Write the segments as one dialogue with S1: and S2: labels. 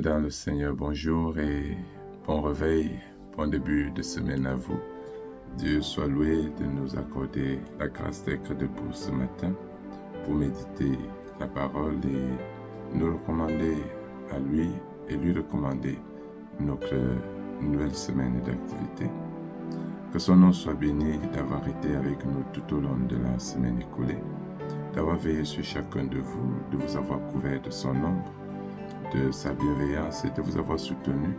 S1: dans le Seigneur, bonjour et bon réveil, bon début de semaine à vous. Dieu soit loué de nous accorder la grâce d'être debout ce matin pour méditer la parole et nous recommander à lui et lui recommander notre nouvelle semaine d'activité. Que son nom soit béni d'avoir été avec nous tout au long de la semaine écoulée, d'avoir veillé sur chacun de vous avoir couvert de son ombre, de sa bienveillance et de vous avoir soutenu,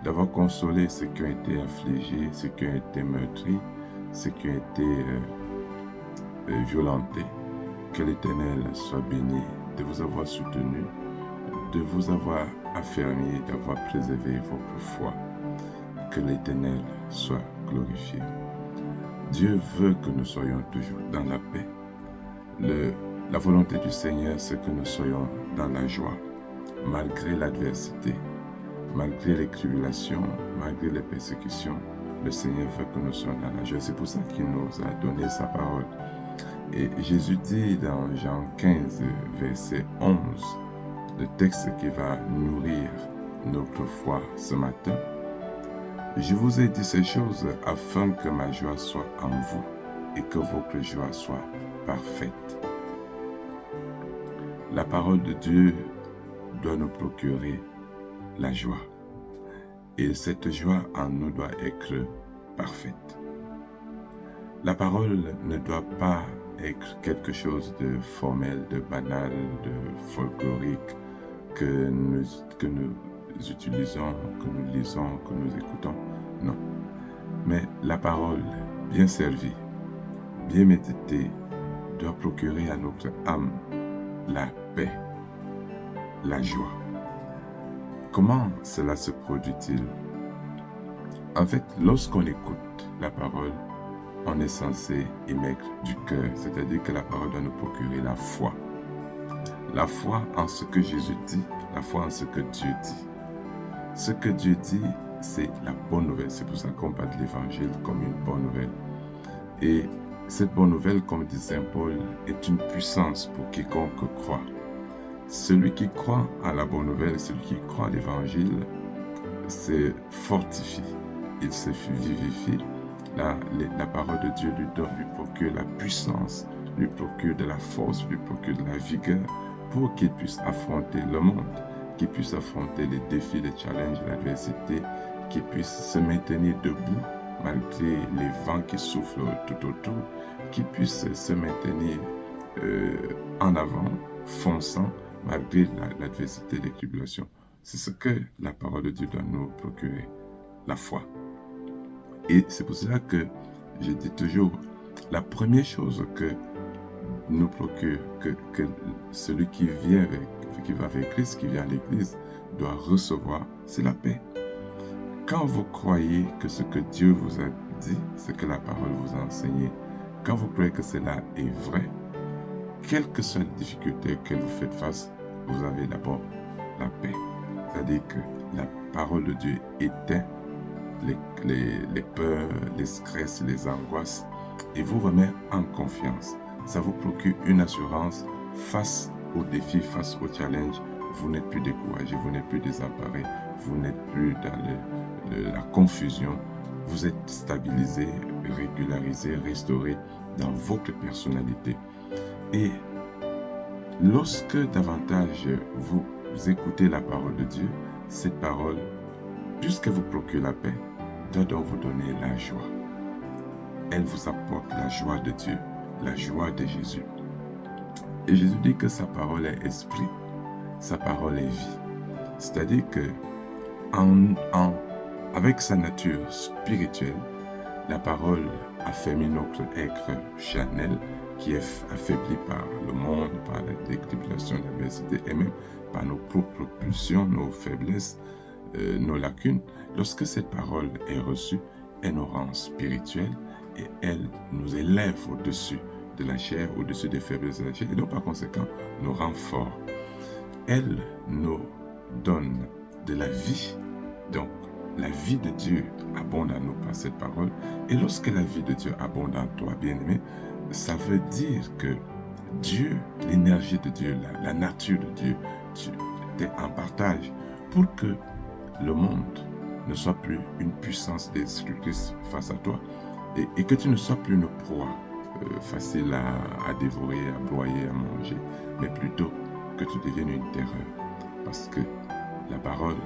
S1: d'avoir consolé ceux qui ont été affligés, ceux qui ont été meurtris, ceux qui ont été violentés. Que l'Éternel soit béni de vous avoir soutenu, de vous avoir affermi, d'avoir préservé votre foi. Que l'Éternel soit glorifié. Dieu veut que nous soyons toujours dans la paix. La volonté du Seigneur, c'est que nous soyons dans la joie, malgré l'adversité, malgré les tribulations, malgré les persécutions. Le Seigneur veut que nous soyons dans la joie. C'est pour ça qu'il nous a donné sa parole. Et Jésus dit dans Jean 15, verset 11, le texte qui va nourrir notre foi ce matin. Je vous ai dit ces choses afin que ma joie soit en vous et que votre joie soit parfaite. La parole de Dieu doit nous procurer la joie. Et cette joie en nous doit être parfaite. La parole ne doit pas être quelque chose de formel, de banal, de folklorique que nous utilisons, que nous lisons, que nous écoutons. Non. Mais la parole bien servie, bien méditée, doit procurer à notre âme la paix, la joie. Comment cela se produit-il? En fait, lorsqu'on écoute la parole, on est censé émettre du cœur, c'est-à-dire que la parole doit nous procurer la foi. La foi en ce que Jésus dit, la foi en ce que Dieu dit. Ce que Dieu dit, c'est la bonne nouvelle. C'est pour ça qu'on parle de l'évangile comme une bonne nouvelle. Et cette bonne nouvelle, comme dit Saint Paul, est une puissance pour quiconque croit. Celui qui croit à la bonne nouvelle, celui qui croit à l'évangile, se fortifie, il se vivifie. La parole de Dieu lui procure la puissance, lui procure de la force, lui procure de la vigueur pour qu'il puisse affronter le monde, qu'il puisse affronter les défis, les challenges, l'adversité, qu'il puisse se maintenir debout malgré les vents qui soufflent tout autour, qu'il puisse se maintenir en avant, fonçant, malgré l'adversité et les tribulations. C'est ce que la parole de Dieu doit nous procurer, la foi. Et c'est pour cela que je dis toujours, la première chose que nous procure, que celui qui va avec Christ, qui vient à l'église, doit recevoir, c'est la paix. Quand vous croyez que ce que Dieu vous a dit, ce que la parole vous a enseigné, quand vous croyez que cela est vrai, quelles que soient les difficultés auxquelles vous faites face, vous avez d'abord la paix. C'est-à-dire que la parole de Dieu éteint les peurs, les stress, les angoisses et vous remet en confiance. Ça vous procure une assurance face aux défis, face aux challenges. Vous n'êtes plus découragé, vous n'êtes plus désemparé, vous n'êtes plus dans la confusion. Vous êtes stabilisé, régularisé, restauré dans votre personnalité. Et lorsque davantage vous écoutez la parole de Dieu, cette parole, puisque vous procure la paix, doit donc vous donner la joie. Elle vous apporte la joie de Dieu, la joie de Jésus. Et Jésus dit que sa parole est esprit, sa parole est vie. C'est-à-dire que avec sa nature spirituelle, la parole affermit notre être charnel qui est affaibli par le monde, par les tribulations, l'adversité et même par nos propres pulsions, nos faiblesses, nos lacunes. Lorsque cette parole est reçue, elle nous rend spirituels et elle nous élève au-dessus de la chair, au-dessus des faiblesses de la chair et donc par conséquent nous rend forts. Elle nous donne de la vie. Donc la vie de Dieu abonde en nous par cette parole. Et lorsque la vie de Dieu abonde en toi, bien-aimé, ça veut dire que Dieu, l'énergie de Dieu, la nature de Dieu, tu es en partage. pour que le monde ne soit plus une puissance destructrice face à toi et que tu ne sois plus une proie facile à dévorer, à broyer, à manger, mais plutôt que tu deviennes une terreur. Parce que la parole,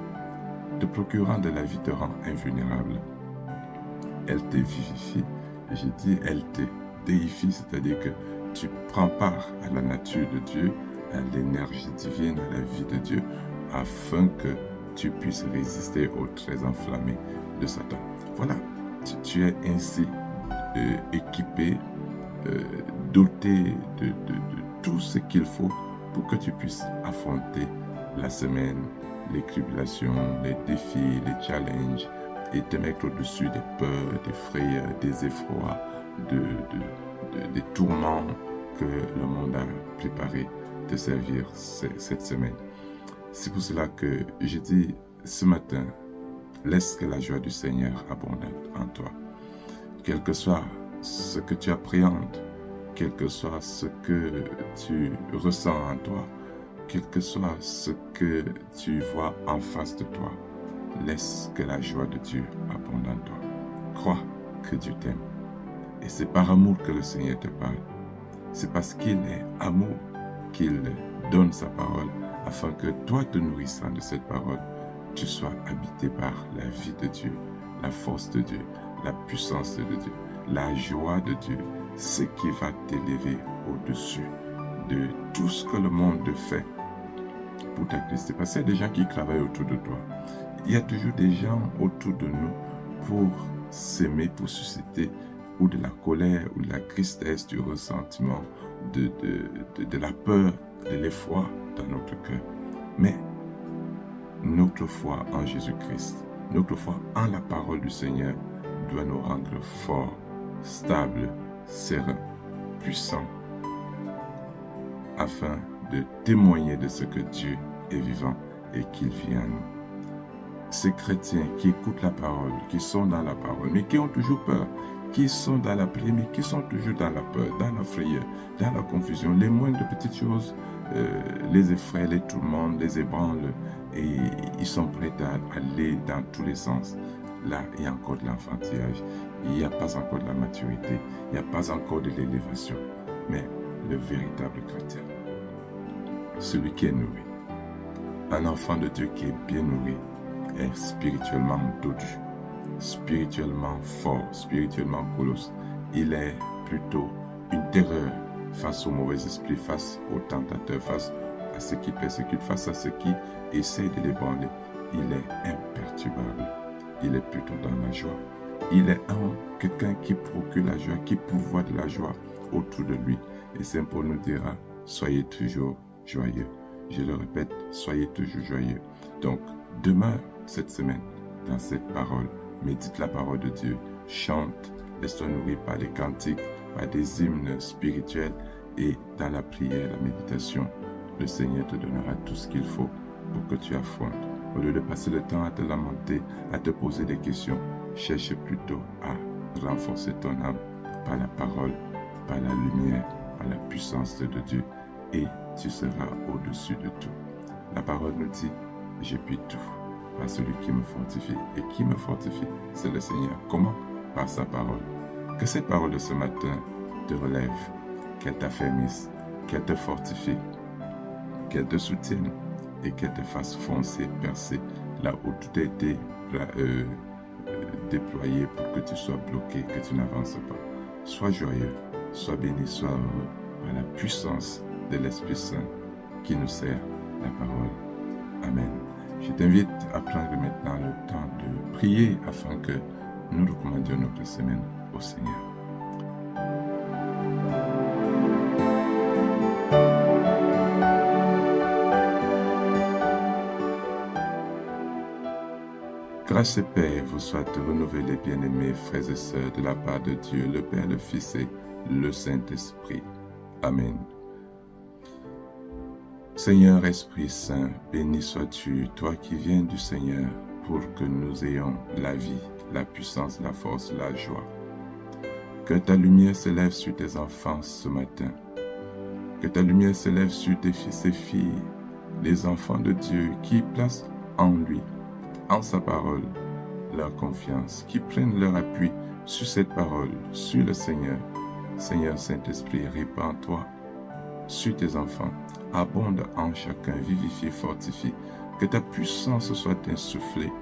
S1: te procurant de la vie, te rend invulnérable. Elle te vivifie. J'ai dit, elle te déifie, c'est-à-dire que tu prends part à la nature de Dieu, à l'énergie divine, à la vie de Dieu, afin que tu puisses résister aux traits enflammés de Satan. Voilà, tu es ainsi équipé, doté de tout ce qu'il faut pour que tu puisses affronter la semaine, les tribulations, les défis, les challenges, et te mettre au-dessus des peurs, des frayeurs, des effrois, des tourments que le monde a préparé de servir cette semaine. C'est pour cela que je dis ce matin, laisse que la joie du Seigneur abonde en toi. Quel que soit ce que tu appréhendes, quel que soit ce que tu ressens en toi, quel que soit ce que tu vois en face de toi, laisse que la joie de Dieu abonde en toi. Crois que Dieu t'aime. Et c'est par amour que le Seigneur te parle. C'est parce qu'il est amour qu'il donne sa parole, afin que toi, te nourrissant de cette parole, tu sois habité par la vie de Dieu, la force de Dieu, la puissance de Dieu, la joie de Dieu, ce qui va t'élever au-dessus de tout ce que le monde fait pour t'accrocher. Parce qu'il y a des gens qui travaillent autour de toi. Il y a toujours des gens autour de nous pour s'aimer, pour susciter ou de la colère, ou de la tristesse, du ressentiment, de la peur, de l'effroi dans notre cœur. Mais notre foi en Jésus-Christ, notre foi en la parole du Seigneur doit nous rendre forts, stables, sereins, puissants, afin de témoigner de ce que Dieu est vivant et qu'il vit en nous. Ces chrétiens qui écoutent la parole, qui sont dans la parole, mais qui ont toujours peur, qui sont dans la prière, mais qui sont toujours dans la peur, dans la frayeur, dans la confusion. Les moindres petites choses les effraient, les tourmentent, les ébranlent, et ils sont prêts à aller dans tous les sens. Là, il y a encore de l'enfantillage, il n'y a pas encore de la maturité, il n'y a pas encore de l'élévation. Mais le véritable chrétien, celui qui est nourri, un enfant de Dieu qui est bien nourri, est spirituellement dodu, spirituellement fort, spirituellement colosse. Il est plutôt une terreur face aux mauvais esprits, face aux tentateurs, face à ceux qui persécutent, face à ceux qui essayent de l'ébranler. Il est imperturbable. Il est plutôt dans la joie. Il est quelqu'un qui procure la joie, qui pourvoit de la joie autour de lui. Et Saint Paul nous dira, soyez toujours joyeux. Je le répète, soyez toujours joyeux. Donc, demeure cette semaine dans cette parole. Médite la parole de Dieu. Chante. Laisse-toi nourrir par des cantiques, par des hymnes spirituels. Et dans la prière, la méditation, le Seigneur te donnera tout ce qu'il faut pour que tu affrontes. Au lieu de passer le temps à te lamenter, à te poser des questions, cherche plutôt à renforcer ton âme par la parole, par la lumière, par la puissance de Dieu. Et tu seras au-dessus de tout. La parole nous dit, je puis tout par celui qui me fortifie. Et qui me fortifie, c'est le Seigneur. Comment? Par sa parole. Que cette parole de ce matin te relève, qu'elle t'affermisse, qu'elle te fortifie, qu'elle te soutienne et qu'elle te fasse foncer, percer là où tout a été déployé pour que tu sois bloqué, que tu n'avances pas. Sois joyeux, sois béni, sois heureux par la puissance de l'Esprit Saint qui nous sert la parole. Amen. Je t'invite à prendre maintenant le temps de prier afin que nous recommandions notre semaine au Seigneur. Grâce et paix vous soient renouvelées, bien-aimés frères et sœurs, de la part de Dieu, le Père, le Fils et le Saint-Esprit. Amen. Seigneur Esprit Saint, béni sois-tu, toi qui viens du Seigneur, pour que nous ayons la vie, la puissance, la force, la joie. Que ta lumière s'élève sur tes enfants ce matin. Que ta lumière s'élève sur tes fils et filles, les enfants de Dieu qui placent en lui, en sa parole, leur confiance, qui prennent leur appui sur cette parole, sur le Seigneur. Seigneur Saint-Esprit, répands-toi sur tes enfants, abonde en chacun, vivifie, fortifie, que ta puissance soit insufflée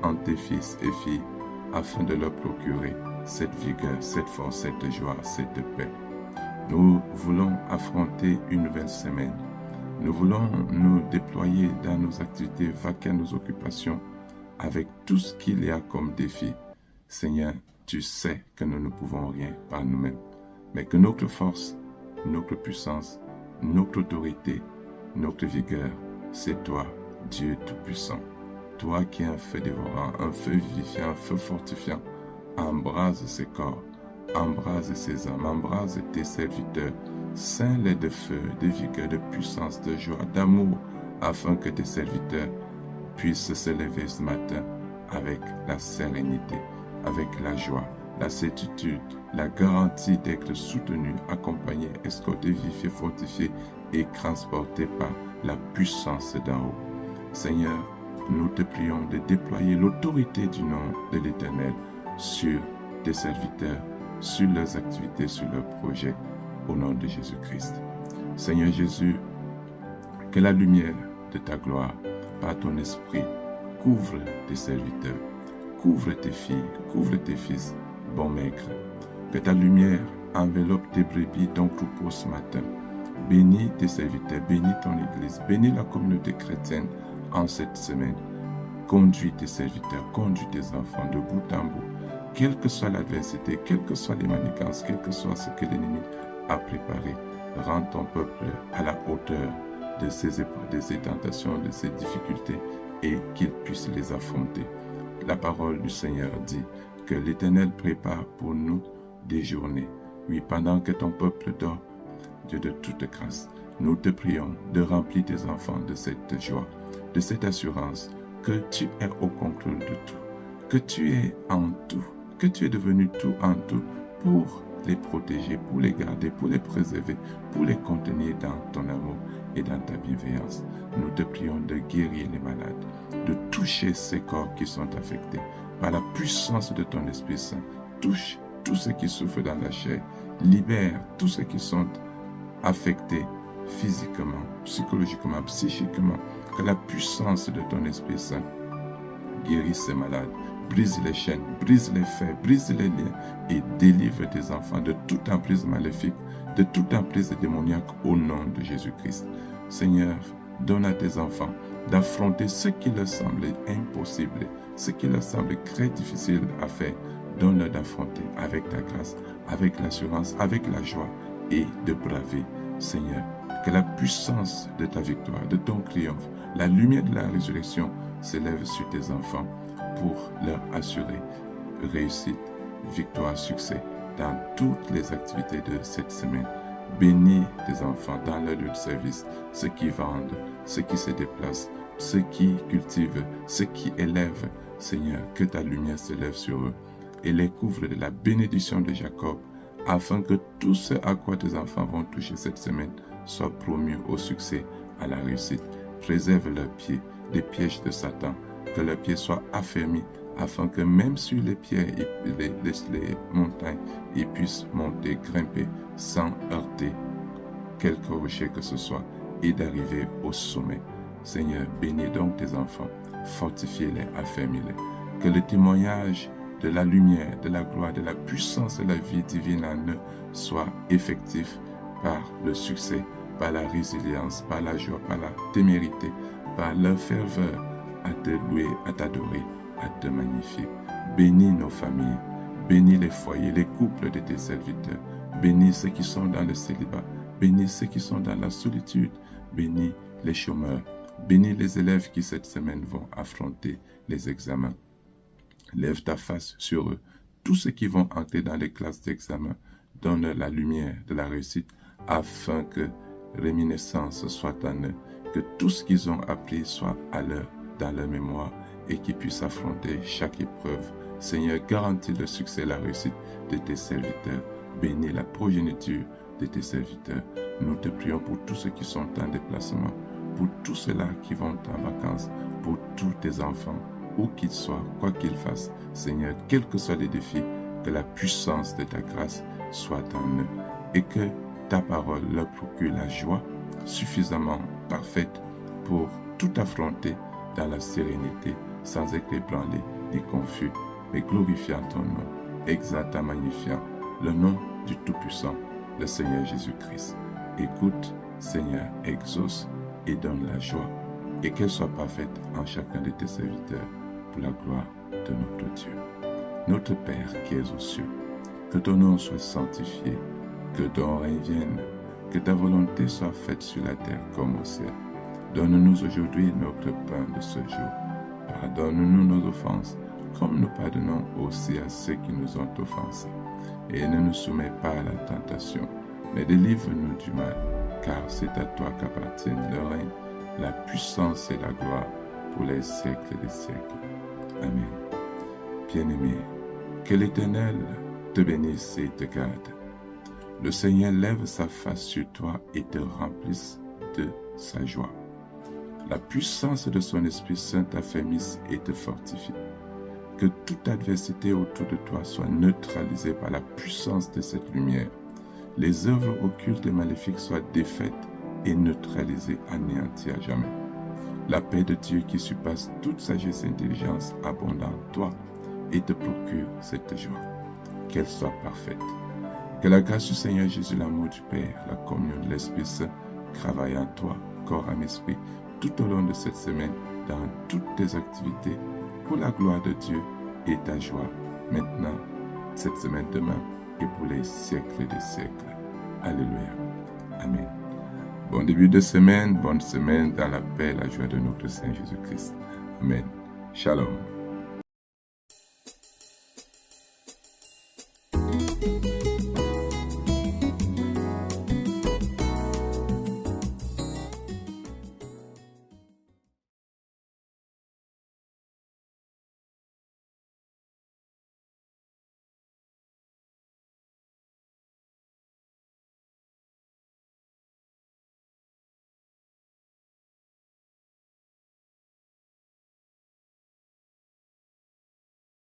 S1: en tes fils et filles, afin de leur procurer cette vigueur, cette force, cette joie, cette paix. Nous voulons affronter une nouvelle semaine. Nous voulons nous déployer dans nos activités, vaquer à nos occupations, avec tout ce qu'il y a comme défi. Seigneur, tu sais que nous ne pouvons rien par nous-mêmes, mais que notre force, notre puissance, notre autorité, notre vigueur, c'est toi, Dieu Tout-Puissant. Toi qui es un feu dévorant, un feu vivifiant, un feu fortifiant, embrase ces corps, embrase ces âmes, embrase tes serviteurs, ceins-les de feu, de vigueur, de puissance, de joie, d'amour, afin que tes serviteurs puissent se lever ce matin avec la sérénité, avec la joie, la certitude, la garantie d'être soutenus, accompagnés, escortés, vivifiés, fortifiés et transportés par la puissance d'en haut. Seigneur, nous te prions de déployer l'autorité du nom de l'Éternel sur tes serviteurs, sur leurs activités, sur leurs projets, au nom de Jésus-Christ. Seigneur Jésus, que la lumière de ta gloire, par ton esprit, couvre tes serviteurs, couvre tes filles, couvre tes fils, bon maître. Que ta lumière enveloppe tes brebis, ton troupeau ce matin. Bénis tes serviteurs, bénis ton Église, bénis la communauté chrétienne en cette semaine. Conduis tes serviteurs, conduis tes enfants de bout en bout. Quelle que soit l'adversité, quelles que soient les manigances, quel que soit ce que l'ennemi a préparé, rends ton peuple à la hauteur de ces épreuves, de ces tentations, de ces difficultés, et qu'il puisse les affronter. La parole du Seigneur dit que l'Éternel prépare pour nous des journées. Oui, pendant que ton peuple dort, Dieu de toute grâce, nous te prions de remplir tes enfants de cette joie, de cette assurance que tu es au contrôle de tout, que tu es en tout, que tu es devenu tout en tout pour les protéger, pour les garder, pour les préserver, pour les contenir dans ton amour et dans ta bienveillance. Nous te prions de guérir les malades, de toucher ces corps qui sont affectés par la puissance de ton Esprit Saint. Touche tous ceux qui souffrent dans la chair, libère tous ceux qui sont affectés physiquement, psychologiquement, psychiquement. Que la puissance de ton Esprit Saint guérisse ces malades, brise les chaînes, brise les fers, brise les liens et délivre tes enfants de toute emprise maléfique, de toute emprise démoniaque au nom de Jésus-Christ. Seigneur, donne à tes enfants d'affronter ce qui leur semble impossible, ce qui leur semble très difficile à faire. Donne-leur d'affronter avec ta grâce, avec l'assurance, avec la joie et de braver, Seigneur. Que la puissance de ta victoire, de ton triomphe, la lumière de la résurrection s'élève sur tes enfants pour leur assurer réussite, victoire, succès dans toutes les activités de cette semaine. Bénis tes enfants dans leur lieu de service, ceux qui vendent, ceux qui se déplacent, ceux qui cultivent, ceux qui élèvent. Seigneur, que ta lumière s'élève sur eux et les couvre de la bénédiction de Jacob, afin que tout ce à quoi tes enfants vont toucher cette semaine soit promu au succès, à la réussite. Préserve leurs pieds des pièges de Satan, que leurs pieds soient affermis, afin que même sur les pierres et les montagnes, ils puissent monter, grimper, sans heurter quelque rocher que ce soit, et d'arriver au sommet. Seigneur, bénis donc tes enfants, fortifie-les, affermis-les. Que le témoignage de la lumière, de la gloire, de la puissance de la vie divine en eux soit effectif par le succès, par la résilience, par la joie, par la témérité, par leur ferveur à te louer, à t'adorer, à te magnifier. Bénis nos familles, bénis les foyers, les couples de tes serviteurs, bénis ceux qui sont dans le célibat, bénis ceux qui sont dans la solitude, bénis les chômeurs, bénis les élèves qui cette semaine vont affronter les examens. Lève ta face sur eux. Tous ceux qui vont entrer dans les classes d'examen, donne la lumière de la réussite afin que réminiscence soit en eux, que tout ce qu'ils ont appris soit à l'heure dans leur mémoire et qu'ils puissent affronter chaque épreuve. Seigneur, garantis le succès et la réussite de tes serviteurs. Bénis la progéniture de tes serviteurs. Nous te prions pour tous ceux qui sont en déplacement. pour tous ceux-là qui vont en vacances, pour tous tes enfants, où qu'ils soient, quoi qu'ils fassent. Seigneur, quels que soient les défis, que la puissance de ta grâce soit en eux et que ta parole leur procure la joie suffisamment parfaite pour tout affronter dans la sérénité, sans être ébranlé ni confus, mais glorifiant ton nom, exaltant, magnifiant le nom du Tout-Puissant, le Seigneur Jésus-Christ. Écoute, Seigneur, exauce et donne la joie, et qu'elle soit parfaite en chacun de tes serviteurs, pour la gloire de notre Dieu. Notre Père qui es aux cieux, que ton nom soit sanctifié, que ton règne vienne, que ta volonté soit faite sur la terre comme au ciel. Donne-nous aujourd'hui notre pain de ce jour. Pardonne-nous nos offenses, comme nous pardonnons aussi à ceux qui nous ont offensés. Et ne nous soumets pas à la tentation, mais délivre-nous du mal, car c'est à toi qu'appartiennent le règne, la puissance et la gloire pour les siècles des siècles. Amen. Bien-aimé, que l'Éternel te bénisse et te garde. Le Seigneur lève sa face sur toi et te remplisse de sa joie. La puissance de son Esprit Saint t'affermisse et te fortifie. Que toute adversité autour de toi soit neutralisée par la puissance de cette lumière. Les œuvres occultes et maléfiques soient défaites et neutralisées, anéanties à jamais. La paix de Dieu qui surpasse toute sagesse et intelligence abonde en toi et te procure cette joie. Qu'elle soit parfaite. Que la grâce du Seigneur Jésus, l'amour du Père, la communion de l'Esprit Saint travaille en toi, corps, âme, esprit, tout au long de cette semaine, dans toutes tes activités, pour la gloire de Dieu et ta joie, maintenant, cette semaine, demain, et pour les siècles des siècles. Alléluia. Amen. Bon début de semaine, bonne semaine dans la paix et la joie de notre Seigneur Jésus-Christ. Amen. Shalom.